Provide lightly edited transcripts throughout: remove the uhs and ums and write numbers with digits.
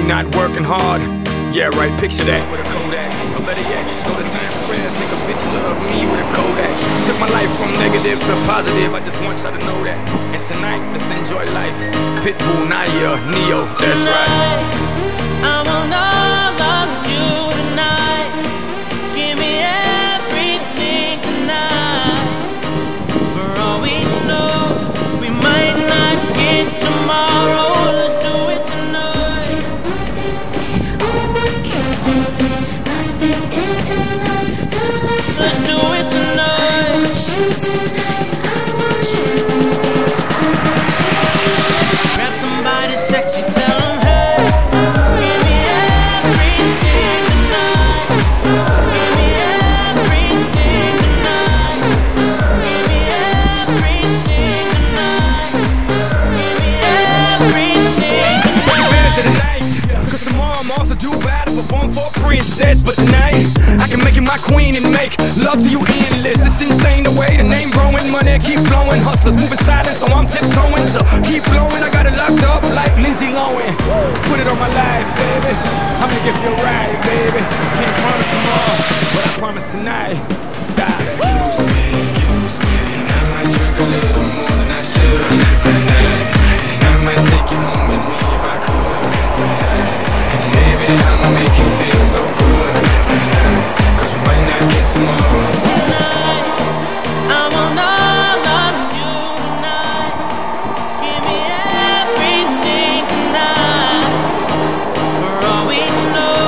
not working hard. Yeah, right, picture that with a Kodak. Or better yet, go to Times Square, take a picture of me with a Kodak. Took my life from negative to positive, I just want y'all to know that. And tonight, let's enjoy life. Pitbull, Naya, Neo, that's right. I want all of you tonight. Give me everything tonight. For all we know, we might not get tomorrow. Let's do it tonight. Let's do it tonight. Grab somebody sexy, tell them hey. Give me everything tonight. Give me everything tonight. Give me everything tonight. Give me everything tonight. To the night, cause tomorrow I'm off to do battle, perform for a princess. But tonight, I can make you my queen and make love to you endless. It's insane the way the name growing, money keep flowing. Hustlers moving silent, so I'm tiptoeing. So keep blowing, I got it locked up like Lindsay Lohan. Put it on my life, baby, I'll make it feel right, baby. Can't promise tomorrow, but I promise tonight. Excuse me, and I might drink a little more than I should tonight. And I might take you home with me if I could tonight. And baby, I'ma make you feel so good tonight. Cause we might not get tomorrow. Tonight, I want all of you tonight. Give me everything tonight. For all we know,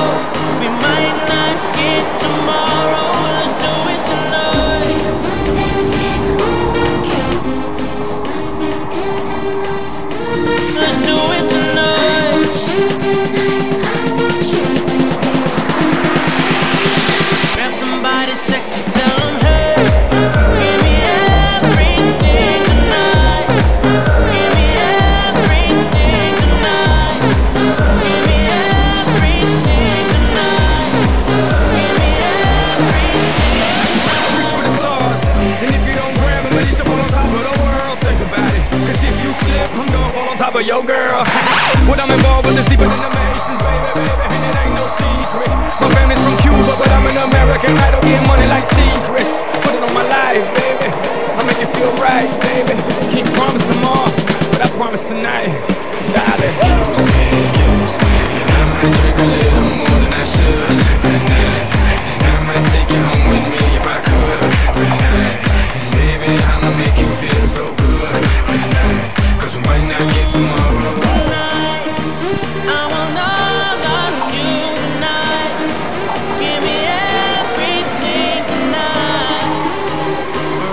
we might not get tomorrow. Let's do it tonight. Let's do it tonight. Grab somebody sexy, tell them hey. Give me everything tonight. Give me everything tonight. Give me everything tonight. Give me everything. Reach for the stars, and if you don't grab it, let yourself fall on top of the world. Think about it, cause if you slip, I'm gonna fall on top of your girl. What I'm involved with is deeper than the Masons, baby, and it ain't no secret. My family's from Cuba, but I'm an American. I don't get money like secrets. Put it on my life, baby, I'll make it feel right, baby. Can't promise tomorrow, but I promise tonight, darling. Excuse me, and I might drink a little more than I should tonight. And I might take you home with me if I could tonight. And baby, I'ma make you feel so good tonight. Cause we might not get tomorrow. Tonight, I want all of you tonight. Give me everything tonight. For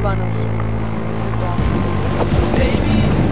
urbanos. Baby,